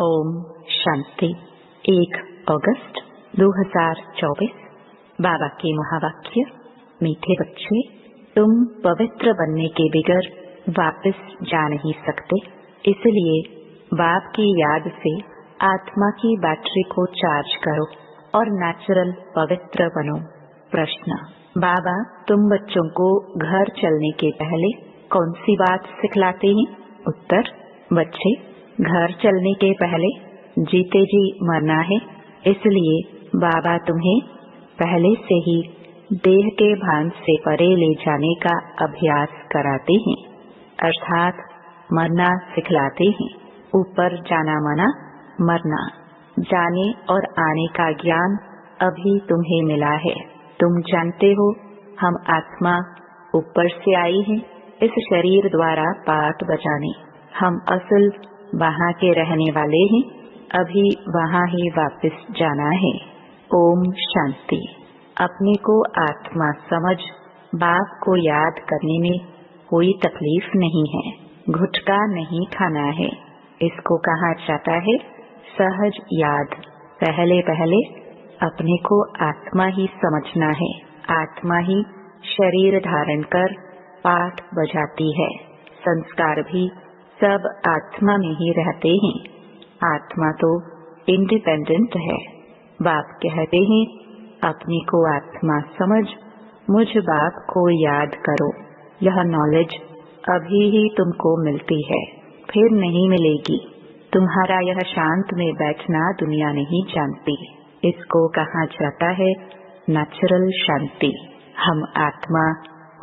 ओम शांति। 1 अगस्त 2024। बाबा के महावाक्य। मीठे बच्चे, तुम पवित्र बनने के बगैर वापस जा नहीं सकते, इसलिए बाप की याद से आत्मा की बैटरी को चार्ज करो और नेचुरल पवित्र बनो। प्रश्न: बाबा, तुम बच्चों को घर चलने के पहले कौन सी बात सिखलाते हैं? उत्तर: बच्चे, घर चलने के पहले जीते जी मरना है, इसलिए बाबा तुम्हें पहले से ही देह के भान से परे ले जाने का अभ्यास कराते हैं, अर्थात मरना सिखलाते हैं। ऊपर जाना मना, मरना। जाने और आने का ज्ञान अभी तुम्हें मिला है। तुम जानते हो हम आत्मा ऊपर से आई है इस शरीर द्वारा पाठ बजाने। हम असल वहाँ के रहने वाले हैं, अभी वहाँ ही वापस जाना है। ओम शांति। अपने को आत्मा समझ बाप को याद करने में कोई तकलीफ नहीं है। गुटखा नहीं खाना है। इसको कहा जाता है सहज याद। पहले पहले अपने को आत्मा ही समझना है। आत्मा ही शरीर धारण कर पाठ बजाती है। संस्कार भी सब आत्मा में ही रहते हैं। आत्मा तो इंडिपेंडेंट है। बाप कहते हैं अपने को आत्मा समझ मुझ बाप को याद करो। यह नॉलेज अभी ही तुमको मिलती है, फिर नहीं मिलेगी। तुम्हारा यह शांत में बैठना दुनिया नहीं जानती। इसको कहा जाता है नेचुरल शांति। हम आत्मा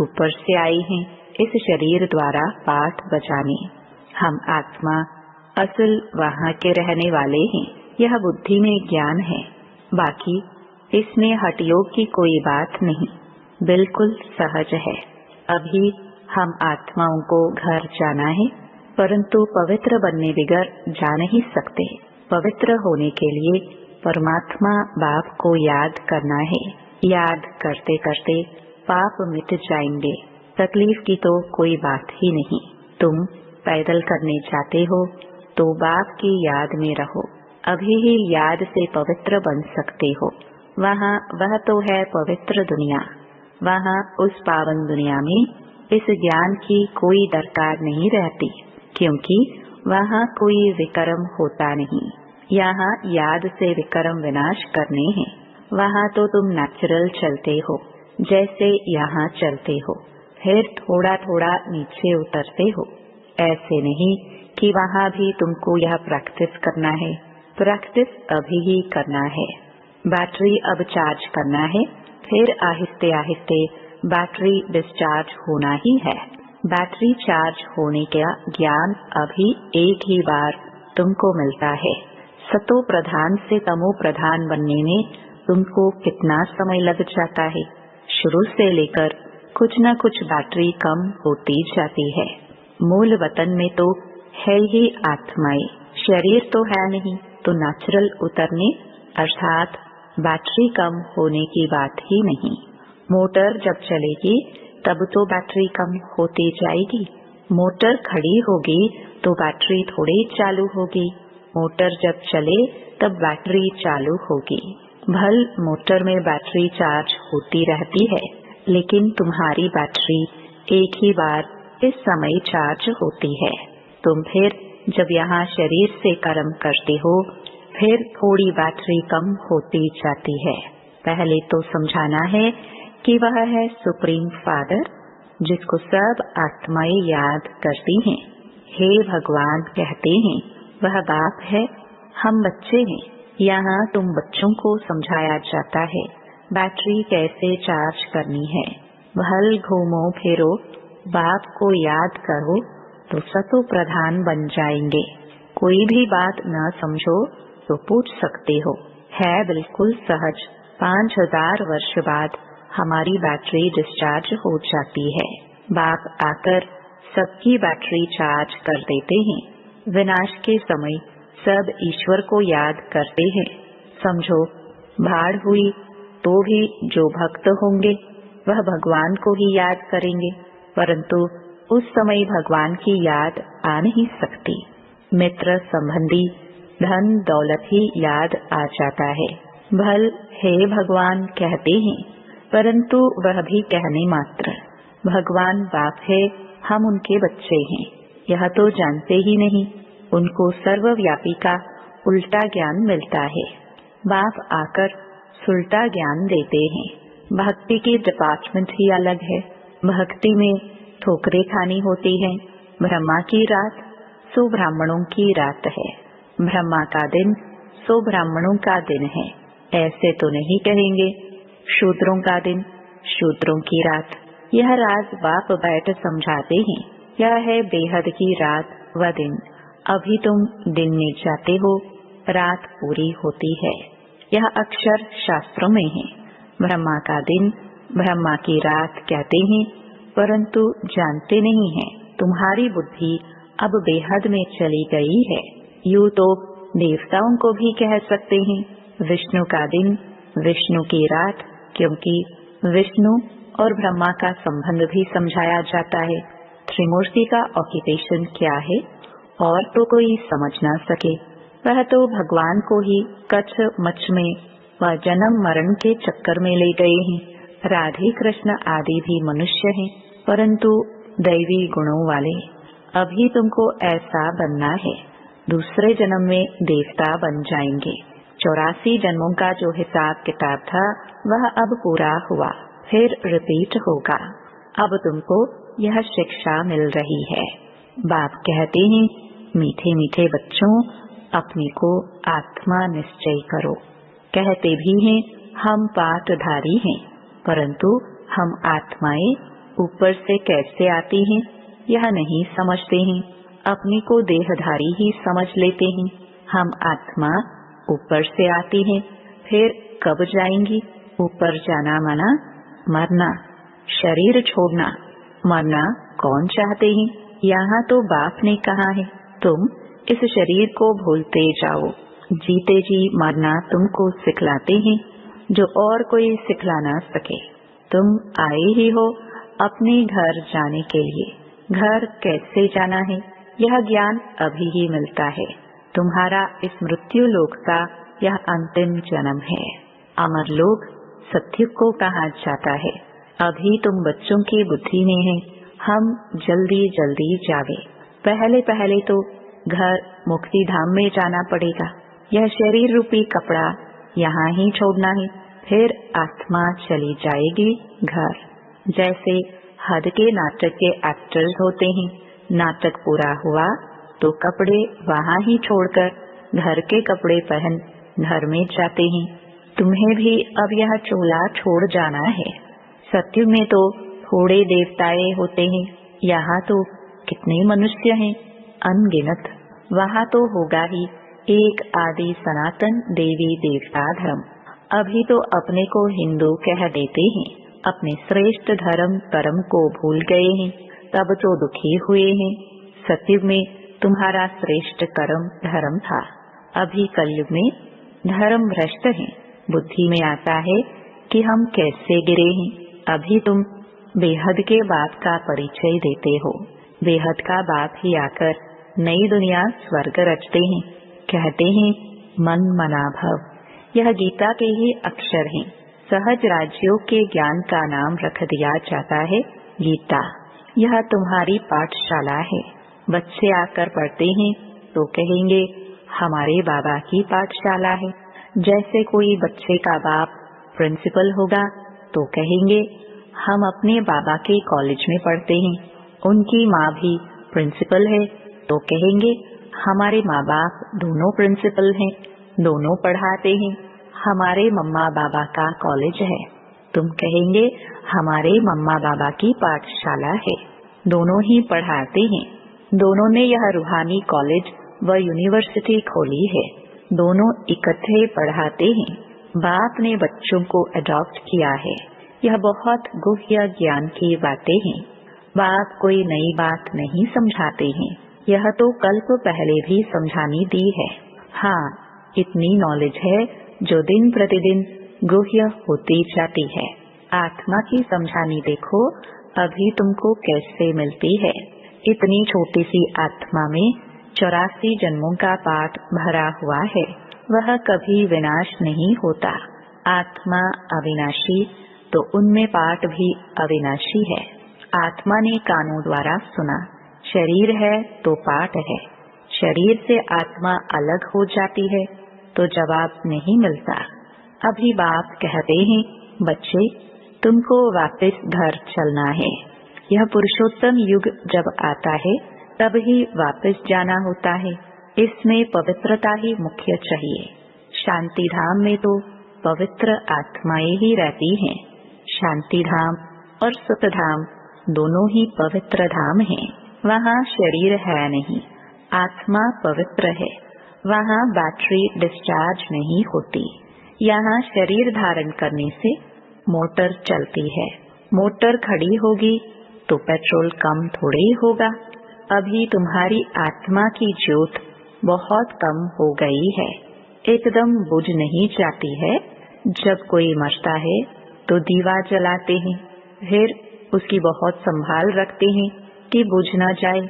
ऊपर से आई हैं इस शरीर द्वारा पाठ बजाने। हम आत्मा असल वहाँ के रहने वाले हैं। यह बुद्धि में ज्ञान है, बाकी इसमें हठयोग की कोई बात नहीं, बिल्कुल सहज है। अभी हम आत्माओं को घर जाना है, परंतु पवित्र बनने बगैर जा नहीं सकते। पवित्र होने के लिए परमात्मा बाप को याद करना है। याद करते करते पाप मिट जाएंगे। तकलीफ की तो कोई बात ही नहीं। तुम पैदल करने जाते हो तो बाप की याद में रहो। अभी ही याद से पवित्र बन सकते हो। वहाँ वह तो है पवित्र दुनिया। वहाँ उस पावन दुनिया में इस ज्ञान की कोई दरकार नहीं रहती, क्योंकि वहाँ कोई विकर्म होता नहीं। यहाँ याद से विकर्म विनाश करने हैं। वहाँ तो तुम नेचुरल चलते हो, जैसे यहाँ चलते हो, फिर थोड़ा थोड़ा नीचे उतरते हो। ऐसे नहीं कि वहाँ भी तुमको यह प्रैक्टिस करना है। प्रैक्टिस अभी ही करना है। बैटरी अब चार्ज करना है, फिर आहिस्ते आहिस्ते बैटरी डिस्चार्ज होना ही है। बैटरी चार्ज होने का ज्ञान अभी एक ही बार तुमको मिलता है। सतो प्रधान से तमो प्रधान बनने में तुमको कितना समय लग जाता है। शुरू से लेकर कुछ न कुछ बैटरी कम होती जाती है। मूल वतन में तो है ही आत्माएं, शरीर तो है नहीं, तो नेचुरल उतरने अर्थात बैटरी कम होने की बात ही नहीं। मोटर जब चलेगी तब तो बैटरी कम होती जाएगी। मोटर खड़ी होगी तो बैटरी थोड़ी चालू होगी। मोटर जब चले तब बैटरी चालू होगी। भल मोटर में बैटरी चार्ज होती रहती है, लेकिन तुम्हारी बैटरी एक ही बार इस समय चार्ज होती है। तुम फिर जब यहाँ शरीर से कर्म करते हो, फिर थोड़ी बैटरी कम होती जाती है। पहले तो समझाना है कि वह है सुप्रीम फादर, जिसको सब आत्माएं याद करती हैं। हे भगवान कहते हैं, वह बाप है, हम बच्चे हैं। यहाँ तुम बच्चों को समझाया जाता है बैटरी कैसे चार्ज करनी है। भल घूमो फिरो, बाप को याद करो तो सतो प्रधान बन जाएंगे। कोई भी बात न समझो तो पूछ सकते हो, है बिल्कुल सहज। 5000 वर्ष बाद हमारी बैटरी डिस्चार्ज हो जाती है। बाप आकर सबकी बैटरी चार्ज कर देते हैं। विनाश के समय सब ईश्वर को याद करते हैं। समझो, भाड़ हुई तो भी जो भक्त होंगे वह भगवान को ही याद करेंगे, परंतु उस समय भगवान की याद आ नहीं सकती। मित्र संबंधी धन दौलत ही याद आ जाता है। भल हे भगवान कहते हैं, परंतु वह भी कहने मात्र। भगवान बाप है, हम उनके बच्चे हैं, यह तो जानते ही नहीं। उनको सर्वव्यापी का उल्टा ज्ञान मिलता है। बाप आकर सुलटा ज्ञान देते हैं। भक्ति की डिपार्टमेंट ही अलग है। भक्ति में ठोकरें खानी होती हैं। ब्रह्मा की रात सो ब्राह्मणों की रात है। ब्रह्मा का दिन सो ब्राह्मणों का दिन है। ऐसे तो नहीं कहेंगे शूद्रों का दिन, शूद्रों की रात। यह राज बाप बैठ समझाते हैं। यह है बेहद की रात व दिन। अभी तुम दिन में जाते हो, रात पूरी होती है। यह अक्षर शास्त्रों में है। ब्रह्मा का दिन, ब्रह्मा की रात कहते हैं, परंतु जानते नहीं हैं। तुम्हारी बुद्धि अब बेहद में चली गई है। यूं तो देवताओं को भी कह सकते हैं विष्णु का दिन, विष्णु की रात, क्योंकि विष्णु और ब्रह्मा का संबंध भी समझाया जाता है। त्रिमूर्ति का ऑक्यूपेशन क्या है और तो कोई समझ ना सके। वह तो भगवान को ही कच्छ मच्छ में व जन्म मरण के चक्कर में ले गए हैं। राधे कृष्ण आदि भी मनुष्य हैं, परंतु दैवी गुणों वाले। अभी तुमको ऐसा बनना है, दूसरे जन्म में देवता बन जाएंगे। 84 जन्मों का जो हिसाब किताब था वह अब पूरा हुआ, फिर रिपीट होगा। अब तुमको यह शिक्षा मिल रही है। बाप कहते हैं, मीठे मीठे बच्चों, अपने को आत्मा निश्चय करो। कहते भी हैं हम पाठधारी हैं, परंतु हम आत्माएं ऊपर से कैसे आती हैं यह नहीं समझते हैं। अपने को देहधारी ही समझ लेते हैं। हम आत्मा ऊपर से आती हैं, फिर कब जाएंगी? ऊपर जाना माना मरना, शरीर छोड़ना। मरना कौन चाहते हैं? यहाँ तो बाप ने कहा है तुम इस शरीर को भूलते जाओ। जीते जी मरना तुमको सिखलाते हैं, जो और कोई सिखला ना सके। तुम आए ही हो अपने घर जाने के लिए। घर कैसे जाना है यह ज्ञान अभी ही मिलता है। तुम्हारा इस मृत्यु लोक का यह अंतिम जन्म है। अमर लोक सत्युग को कहा जाता है। अभी तुम बच्चों की बुद्धि में है हम जल्दी जल्दी जावे। पहले पहले तो घर मुक्ति धाम में जाना पड़ेगा। यह शरीर रूपी कपड़ा यहाँ ही छोड़ना है, फिर आत्मा चली जाएगी घर। जैसे हद के नाटक के एक्टर्स होते हैं, नाटक पूरा हुआ तो कपड़े वहाँ ही छोड़कर घर के कपड़े पहन घर में जाते हैं। तुम्हें भी अब यह चोला छोड़ जाना है। सत्युग में तो थोड़े देवताएं होते हैं, यहाँ तो कितने मनुष्य हैं, अनगिनत। वहाँ तो होगा ही एक आदि सनातन देवी देवता धर्म। अभी तो अपने को हिंदू कह देते हैं, अपने श्रेष्ठ धर्म कर्म को भूल गए हैं, तब तो दुखी हुए हैं। सत्युग में तुम्हारा श्रेष्ठ कर्म धर्म था, अभी कलयुग में धर्म भ्रष्ट है। बुद्धि में आता है कि हम कैसे गिरे हैं। अभी तुम बेहद के बाप का परिचय देते हो। बेहद का बाप ही आकर नई दुनिया स्वर्ग रचते हैं। कहते हैं मन मना भव। यह गीता के ही अक्षर हैं। सहज राज्यों के ज्ञान का नाम रख दिया जाता है गीता। यह तुम्हारी पाठशाला है। बच्चे आकर पढ़ते हैं तो कहेंगे हमारे बाबा की पाठशाला है। जैसे कोई बच्चे का बाप प्रिंसिपल होगा तो कहेंगे हम अपने बाबा के कॉलेज में पढ़ते हैं। उनकी माँ भी प्रिंसिपल है तो कहेंगे हमारे माँ बाप दोनों प्रिंसिपल हैं, दोनों पढ़ाते हैं। हमारे मम्मा बाबा का कॉलेज है। तुम कहेंगे हमारे मम्मा बाबा की पाठशाला है, दोनों ही पढ़ाते हैं। दोनों ने यह रूहानी कॉलेज व यूनिवर्सिटी खोली है, दोनों इकट्ठे पढ़ाते हैं। बाप ने बच्चों को अडॉप्ट किया है। यह बहुत गुह्य ज्ञान की बातें हैं। बाप कोई नई बात नहीं समझाते हैं, यह तो कल्प पहले भी समझानी दी है। हाँ, इतनी नॉलेज है जो दिन प्रतिदिन गुह्य होती जाती है। आत्मा की समझानी देखो अभी तुमको कैसे मिलती है। इतनी छोटी सी आत्मा में 84 जन्मों का पाठ भरा हुआ है, वह कभी विनाश नहीं होता। आत्मा अविनाशी, तो उनमें पाठ भी अविनाशी है। आत्मा ने कानों द्वारा सुना, शरीर है तो पाठ है। शरीर से आत्मा अलग हो जाती है तो जवाब नहीं मिलता। अभी बाप कहते हैं, बच्चे तुमको वापस घर चलना है। यह पुरुषोत्तम युग जब आता है तब ही वापस जाना होता है। इसमें पवित्रता ही मुख्य चाहिए। शांति धाम में तो पवित्र आत्माएं ही रहती हैं। शांति धाम और सुख धाम दोनों ही पवित्र धाम हैं। वहाँ शरीर है नहीं, आत्मा पवित्र है। वहाँ बैटरी डिस्चार्ज नहीं होती। यहाँ शरीर धारण करने से मोटर चलती है। मोटर खड़ी होगी तो पेट्रोल कम थोड़े ही होगा। अभी तुम्हारी आत्मा की ज्योत बहुत कम हो गई है, एकदम बुझ नहीं जाती है। जब कोई मरता है तो दीवा जलाते हैं, फिर उसकी बहुत संभाल रखते हैं कि बुझ न जाए।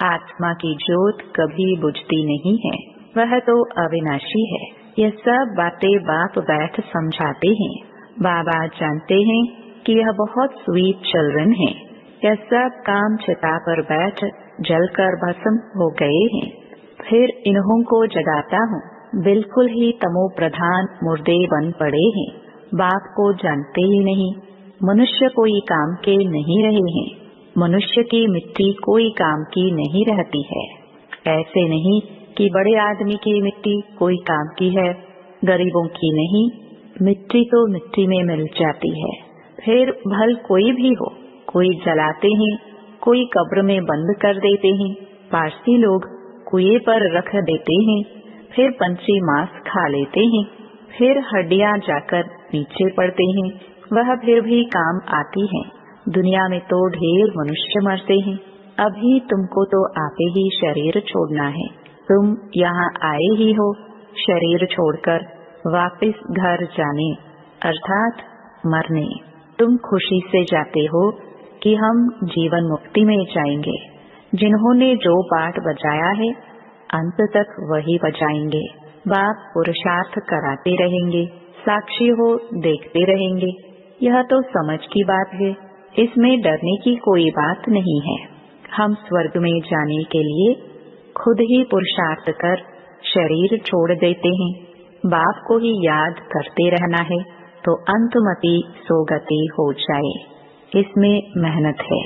आत्मा की ज्योत कभी बुझती नहीं है, वह तो अविनाशी है। यह सब बातें बाप बैठ समझाते हैं। बाबा जानते हैं कि यह बहुत स्वीट चिल्ड्रन है। यह सब काम चिता पर बैठ जलकर भस्म हो गए हैं। फिर इन्हों को जगाता हूँ। बिल्कुल ही तमो प्रधान मुर्दे बन पड़े हैं। बाप को जानते ही नहीं। मनुष्य कोई काम के नहीं रहे हैं। मनुष्य की मिट्टी कोई काम की नहीं रहती है। ऐसे नहीं कि बड़े आदमी की मिट्टी कोई काम की है, गरीबों की नहीं। मिट्टी तो मिट्टी में मिल जाती है। फिर भल कोई भी हो, कोई जलाते हैं, कोई कब्र में बंद कर देते हैं। पारसी लोग कुएं पर रख देते हैं, फिर पंछी मांस खा लेते हैं, फिर हड्डियां जाकर नीचे पड़ते हैं, वह फिर भी काम आती है। दुनिया में तो ढेर मनुष्य मरते हैं। अभी तुमको तो आपे ही शरीर छोड़ना है। तुम यहाँ आए ही हो शरीर छोड़कर वापस घर जाने, अर्थात मरने। तुम खुशी से जाते हो कि हम जीवन मुक्ति में जाएंगे। जिन्होंने जो पाठ बजाया है अंत तक वही बजाएंगे। बाप पुरुषार्थ कराते रहेंगे, साक्षी हो देखते रहेंगे। यह तो समझ की बात है, इसमें डरने की कोई बात नहीं है। हम स्वर्ग में जाने के लिए खुद ही पुरुषार्थ कर शरीर छोड़ देते हैं। बाप को ही याद करते रहना है तो अंतमति सोगति हो जाए। इसमें मेहनत है,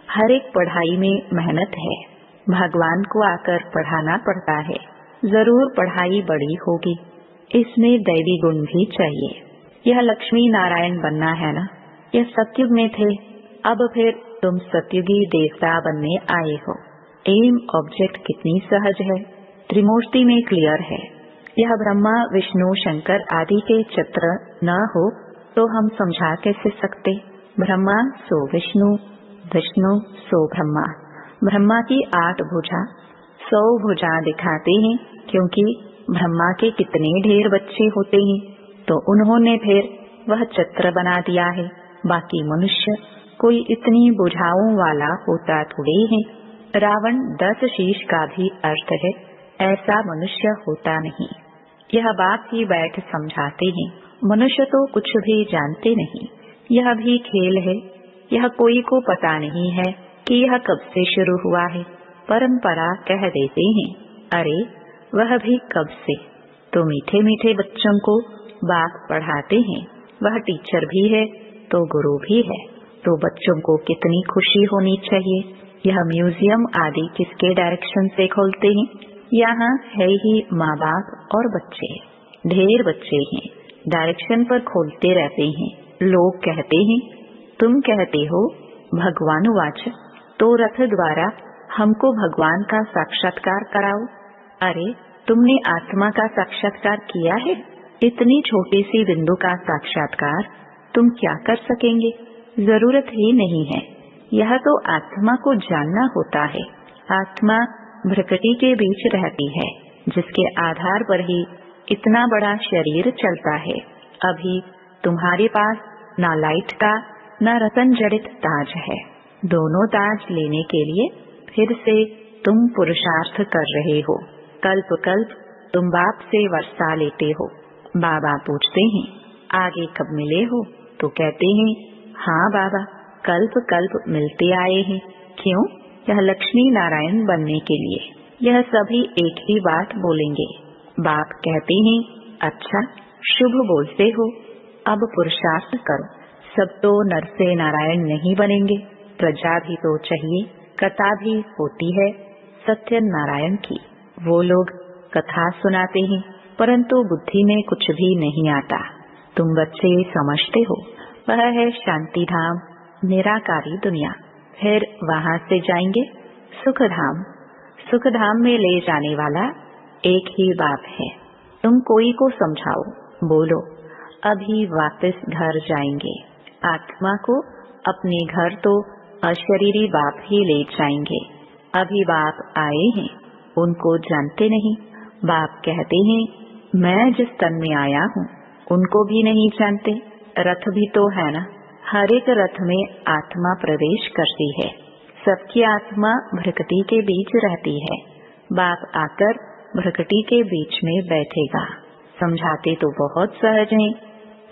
हर एक पढ़ाई में मेहनत है। भगवान को आकर पढ़ाना पड़ता है। जरूर पढ़ाई बड़ी होगी, इसमें दैवी गुण भी चाहिए। यह लक्ष्मी नारायण बनना है ना। यह सतयुग में थे, अब फिर तुम सतयुगी देवता बनने आए हो। एम ऑब्जेक्ट कितनी सहज है, त्रिमूर्ति में क्लियर है। यह ब्रह्मा विष्णु शंकर आदि के चित्र न हो तो हम समझा कैसे सकते। ब्रह्मा सो विष्णु, विष्णु सो ब्रह्मा। ब्रह्मा की 8 भुजा 100 भुजा दिखाते हैं, क्योंकि ब्रह्मा के कितने ढेर बच्चे होते हैं तो उन्होंने फिर वह चित्र बना दिया है। बाकी मनुष्य कोई इतनी बुझाओं वाला होता थोड़े है। रावण 10 शीश का भी अर्थ है, ऐसा मनुष्य होता नहीं। यह बात ही बैठ समझाते हैं। मनुष्य तो कुछ भी जानते नहीं। यह भी खेल है। यह कोई को पता नहीं है कि यह कब से शुरू हुआ है। परंपरा कह देते हैं, अरे वह भी कब से। तो मीठे मीठे बच्चों को बाप पढ़ाते हैं। वह टीचर भी है तो गुरु भी है, तो बच्चों को कितनी खुशी होनी चाहिए। यह म्यूजियम आदि किसके डायरेक्शन से खोलते हैं? यहाँ है ही माँ बाप और बच्चे, ढेर बच्चे हैं, डायरेक्शन पर खोलते रहते हैं। लोग कहते हैं, तुम कहते हो भगवान वाच, तो रथ द्वारा हमको भगवान का साक्षात्कार कराओ। अरे तुमने आत्मा का साक्षात्कार किया है? इतनी छोटी सी बिंदु का साक्षात्कार तुम क्या कर सकेंगे? जरूरत ही नहीं है। यह तो आत्मा को जानना होता है। आत्मा भ्रकटी के बीच रहती है, जिसके आधार पर ही इतना बड़ा शरीर चलता है। अभी तुम्हारे पास ना लाइट का ना रतन जड़ित ताज है। दोनों ताज लेने के लिए फिर से तुम पुरुषार्थ कर रहे हो, कल्प कल्प तुम बाप से वर्षा लेते हो। बाबा पूछते हैं आगे कब मिले हो, तो कहते हैं हाँ बाबा, कल्प कल्प मिलते आए हैं। क्यों? यह लक्ष्मी नारायण बनने के लिए। यह सभी एक ही बात बोलेंगे। बाप कहते हैं अच्छा, शुभ बोलते हो, अब पुरुषार्थ करो। सब तो नर से नारायण नहीं बनेंगे, प्रजा भी तो चाहिए। कथा भी होती है सत्य नारायण की। वो लोग कथा सुनाते हैं, परंतु बुद्धि में कुछ भी नहीं आता। तुम बच्चे समझते हो वह है शांति धाम, निराकारी दुनिया। फिर वहाँ से जाएंगे सुख धाम। सुख धाम में ले जाने वाला एक ही बाप है। तुम कोई को समझाओ, बोलो अभी वापस घर जाएंगे। आत्मा को अपने घर तो अशरीरी बाप ही ले जाएंगे। अभी बाप आए हैं, उनको जानते नहीं। बाप कहते हैं मैं जिस तन में आया हूँ उनको भी नहीं जानते। रथ भी तो है ना, हर एक रथ में आत्मा प्रवेश करती है। सबकी आत्मा भ्रकटी के बीच रहती है। बाप आकर भ्रकटी के बीच में बैठेगा। समझाते तो बहुत सहज हैं,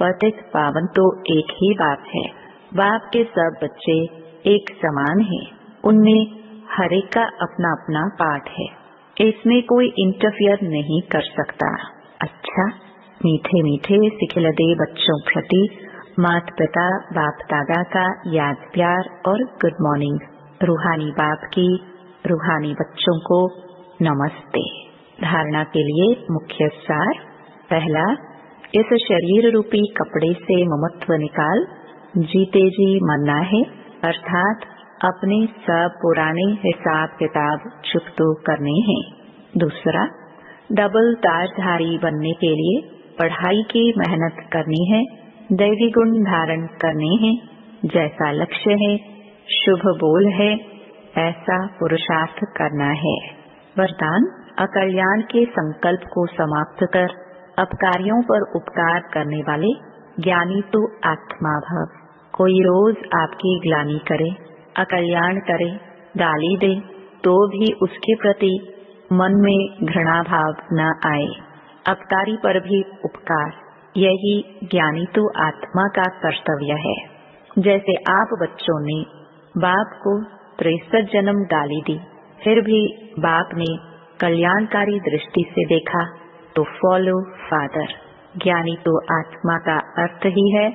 पतित पावन तो एक ही बाप है। बाप के सब बच्चे एक समान हैं। उनमें हर एक का अपना अपना पाठ है। इसमें कोई इंटरफियर नहीं कर सकता। अच्छा, मीठे मीठे सिखिलदे बच्चों प्रति माता पिता बाप दादा का याद प्यार और गुड मॉर्निंग। रूहानी बाप की रूहानी बच्चों को नमस्ते। धारणा के लिए मुख्य सार। पहला, इस शरीर रूपी कपड़े से ममत्व निकाल जीते जी मरना है, अर्थात अपने सब पुराने हिसाब किताब चुकतो करने हैं। दूसरा, डबल ताजधारी बनने के लिए पढ़ाई की मेहनत करनी है, दैवी गुण धारण करने हैं। जैसा लक्ष्य है, शुभ बोल है, ऐसा पुरुषार्थ करना है। वरदान, अकल्याण के संकल्प को समाप्त कर अपकारियों पर उपकार करने वाले ज्ञानी तो आत्मा भव। कोई रोज आपकी ग्लानि करे, अकल्याण करे, गाली दे, तो भी उसके प्रति मन में घृणा भाव न आए। अपकारी पर भी उपकार, यही ज्ञानी तो आत्मा का कर्तव्य है। जैसे आप बच्चों ने बाप को 63 जन्म गाली दी, फिर भी बाप ने कल्याणकारी दृष्टि से देखा, तो फॉलो फादर। ज्ञानी तो आत्मा का अर्थ ही है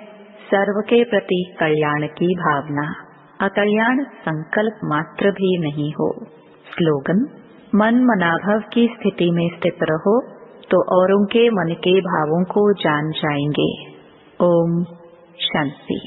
सर्व के प्रति कल्याण की भावना। अकल्याण संकल्प मात्र भी नहीं हो। स्लोगन, मन मनाभव की स्थिति में स्थित रहो तो औरों के मन के भावों को जान जाएंगे। ओम शांति।